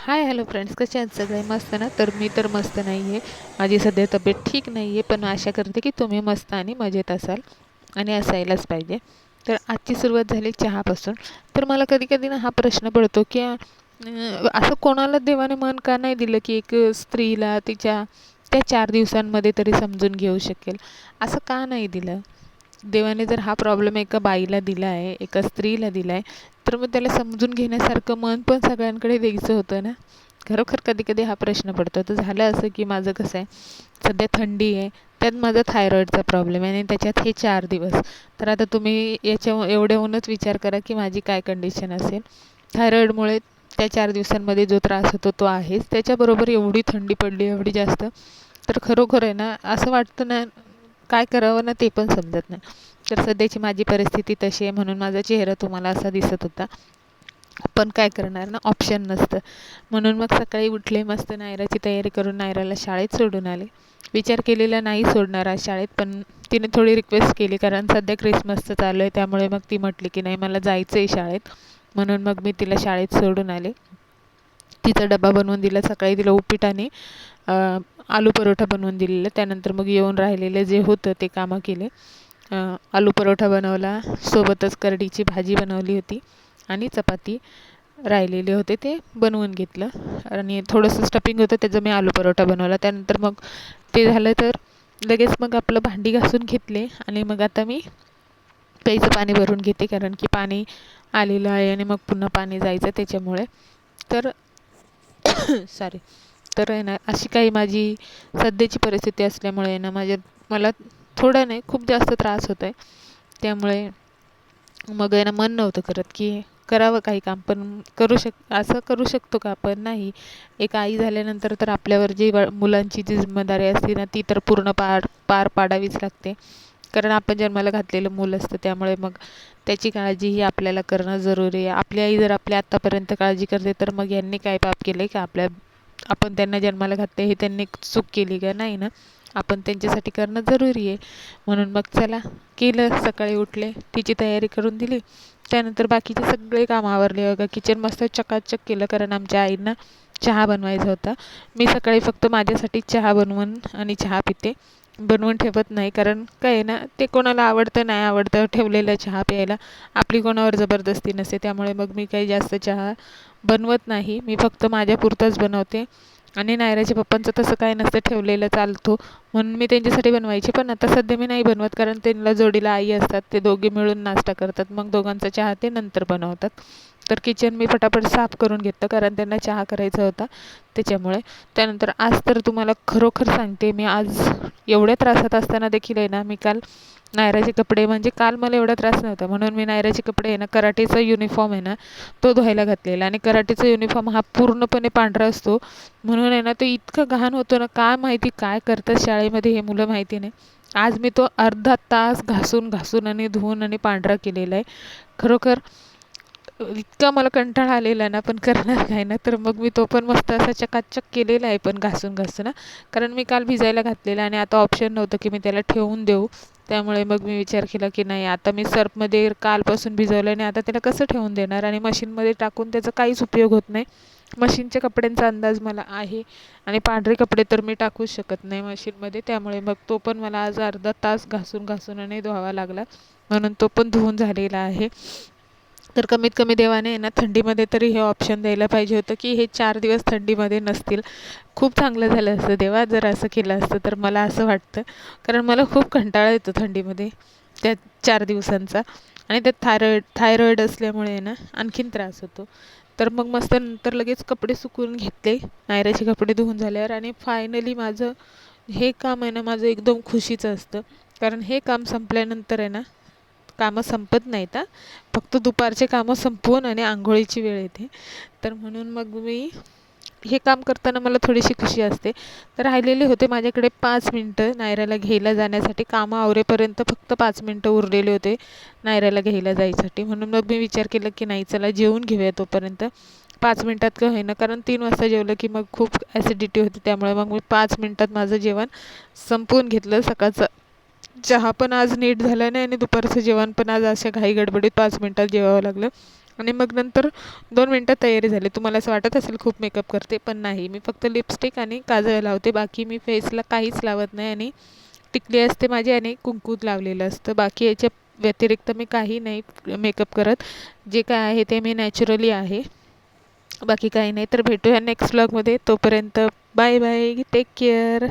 Hi hello friends, कसे आहात सगळे? मस्त ना? तर मी तर मस्त नाही आहे. माझी सध्या तब्येत ठीक नाही आहे, पण आशा करते की तुम्ही मस्त आणि मजेत असाल आणि असायलाच पाहिजे. तर आजची सुरुवात झाली चहापासून. तर मला कधी-कधी ना हा प्रश्न पडतो की असं कोणाला देवाने मन का नाही दिलं की एक स्त्रीला तिच्या त्या 4 दिवसांमध्ये तरी समजून घेऊ शकेल. असं का नाही दिलं? देवाने जर हा प्रॉब्लेम एका बाईला दिला आहे, एका स्त्रीला दिला आहे, तर मग त्याला समजून घेण्यासारखं मन पण सगळ्यांकडे द्यायचं होतं ना. खरोखर कधी-कधी हा प्रश्न पडतो. तर झालं असं की माझं कसं आहे, सध्या थंडी आहे, त्यात माझा थायरॉईडचा प्रॉब्लेम आहे आणि त्याच्यात हे 4 दिवस. तर आता तुम्ही याच्या एवढ्याहूनच विचार करा की माझी काय कंडिशन असेल. थायरॉईडमुळे त्या 4 दिवसांमध्ये जो त्रास होतो तो आहेच. त्याच्याबरोबर एवढी थंडी पडली, एवढी जास्त, तर खरोखर आहे ना, असं वाटतं ना, काय करावं ना ते पण समजत नाही. तर सध्याची माझी परिस्थिती तशी आहे, म्हणून माझा चेहरा तुम्हाला असा दिसत होता. पण काय करणार ना, ऑप्शन नसतं. म्हणून मग सकाळी उठले, मस्त नायराची तयारी करून नायराला शाळेत सोडून आले. विचार केलेला नाही सोडणार आज शाळेत, पण तिने थोडी रिक्वेस्ट केली कारण सध्या क्रिसमसचं चालू आहे. त्यामुळे मग ती म्हटली की नाही, मला जायचं आहे शाळेत. म्हणून मग मी तिला शाळेत सोडून आले. तिचा डबा बनवून दिला. सकाळी तिला उपीट आणि आलू परोठा बनवून दिलेला. त्यानंतर मग येऊन राहिलेलं जे होतं ते कामं केले. आलू परोठा बनवला, सोबतच करडीची भाजी बनवली होती आणि चपाती राहिलेले होते ते बनवून घेतलं आणि थोडंसं स्टफिंग होतं, त्याचं मी आलू परोठा बनवला. त्यानंतर मग ते झालं तर लगेच मग आपलं भांडी घासून घेतले आणि मग आता मी प्यायचं पाणी भरून घेते, कारण की पाणी आलेलं आहे आणि मग पुन्हा पाणी जायचं त्याच्यामुळे. तर सॉरी. तर आहे ना, अशी काही माझी सध्याची परिस्थिती असल्यामुळे आहे ना, मला थोडा नाही खूप जास्त त्रास होत आहे. त्यामुळे मग आहे ना, मन नव्हतं करत की करावं काही काम, पण असं करू शकतो का आपण? नाही. एक आई झाल्यानंतर तर आपल्यावर जी मुलांची जी जिम्मेदारी असते ना, ती तर पूर्ण पार पार पाडावीच लागते. कारण आपण जन्माला घातलेलं मूल असतं, त्यामुळे मग त्याची काळजीही आपल्याला करणं जरुरी आहे. आपली आई जर आपल्या आत्तापर्यंत काळजी करते, तर मग यांनी काय पाप केलं आहे का आपण त्यांना जन्माला घातले, हे त्यांनी चूक केली का? नाही ना. आपण त्यांच्यासाठी करणं जरुरी आहे. म्हणून मग चला केलं. सकाळी उठले, तिची तयारी करून दिली. त्यानंतर बाकीचे सगळे कामं आवरले. बघा, किचन मस्त चकाचक केलं, कारण आमच्या आईंना चहा बनवायचा होता. मी सकाळी फक्त माझ्यासाठी चहा बनवून आणि चहा पिते. बनवून ठेवत नाही, कारण काय आहे ना, ते कोणाला आवडतं नाही आवडतं ठेवलेलं चहा प्यायला आपली कोणावर जबरदस्ती नसते. त्यामुळे मग मी काही जास्त चहा बनवत नाही. मी फक्त माझ्यापुरतंच बनवते आणि नायराच्या पप्पांचं तसं काय नसतं, ठेवलेलं चालतो, म्हणून मी त्यांच्यासाठी बनवायची. पण आता सध्या मी नाही बनवत, कारण त्यांना जोडीला आई असतात, ते दोघे मिळून नाश्ता करतात. मग दोघांचा चहा ते नंतर बनवतात. तर किचन मी फटाफट साफ करून घेतलं, कारण त्यांना चहा करायचा होता त्याच्यामुळे. त्यानंतर आज तर तुम्हाला खरोखर सांगते, मी आज एवढ्या त्रासात असताना देखील आहे ना, मी काल नायराचे कपडे, म्हणजे काल मला एवढा त्रास नव्हता म्हणून मी नायराचे कपडे आहे ना, कराटेचा युनिफॉर्म आहे ना, तो धुवायला घातलेला. आणि कराटेचा युनिफॉर्म हा पूर्णपणे पांढरा असतो, म्हणून आहे ना, तो इतकं घाण होतो ना, काय माहिती काय करतात शाळेमध्ये हे मुलं, माहिती नाही. आज मी तो अर्धा तास घासून घासून आणि धुवून आणि पांढरा केलेला आहे. खरोखर इतका मला कंटाळा आलेला ना, पण करणार काय ना, तर मग मी तो पण मस्त असा चकाचक केलेला आहे, पण घासून घासून ना, कारण मी काल भिजायला घातलेला आणि आता ऑप्शन नव्हतं की मी त्याला ठेवून देऊ. त्यामुळे मग मी विचार केला की नाही, आता मी सर्फमध्ये कालपासून भिजवलं आणि आता त्याला कसं ठेवून देणार, आणि मशीनमध्ये टाकून त्याचा काहीच उपयोग होत नाही. मशीनच्या कपड्यांचा अंदाज मला आहे आणि पांढरे कपडे तर मी टाकूच शकत नाही मशीनमध्ये. त्यामुळे मग तो पण मला आज अर्धा तास घासून घासून आणि धुवावा लागला, म्हणून तो पण धुवून झालेला आहे. तर कमीत कमी देवाने आहे ना, थंडीमध्ये तरी हे ऑप्शन द्यायला पाहिजे होतं की हे 4 दिवस थंडीमध्ये नसतील. खूप चांगलं झालं असतं देवा, जर असं केलं असतं तर, मला असं वाटतं. कारण मला खूप कंटाळा येतो थंडीमध्ये त्या 4 दिवसांचा, आणि त्यात थायरॉईड असल्यामुळे आहे ना, आणखीन त्रास होतो. तर मग मस्त नंतर लगेच कपडे सुकवून घेतले, नायराचे कपडे धुवून झाल्यावर. आणि फायनली माझं हे काम आहे ना, माझं एकदम खुशीचं असतं, कारण हे काम संपल्यानंतर आहे ना, कामं संपत नाहीत हां. फक्त दुपारचे कामं संपवून आणि अंघोळीची वेळ येते. तर म्हणून मग मी हे काम करताना मला थोडीशी खुशी असते. तर राहिलेले होते माझ्याकडे 5 मिनटं नायराला घ्यायला जाण्यासाठी. कामं आवरेपर्यंत फक्त 5 मिनटं उरलेले होते नायराला घ्यायला जायसाठी. म्हणून मग मी विचार केला की नाही, चला जेवून घेऊया तोपर्यंत. 5 मिनटात का होईना, कारण 3 वाजता जेवलं की मग खूप ॲसिडिटी होती. त्यामुळे मग मी 5 मिनटात माझं जेवण संपवून घेतलं. सकाळचं चहा पण आज नीट झाला नाही आणि दुपारचं जेवण पण आज अशा घाई गडबडीत 5 मिनटात जेवावं लागलं. आणि मग नंतर 2 मिनटात तयारी झाली. तुम्हाला असं वाटत असेल खूप मेकअप करते, पण नाही. मी फक्त लिपस्टिक आणि काजळ लावते, बाकी मी फेसला काहीच लावत नाही. आणि टिकली असते माझी आणि कुंकू लावलेलं असतं. बाकी याच्या व्यतिरिक्त मी काही नाही मेकअप करत. जे काय आहे ते मी नॅचरली आहे, बाकी काही नाही. तर भेटूया नेक्स्ट व्लॉगमध्ये. तोपर्यंत बाय बाय, टेक केअर.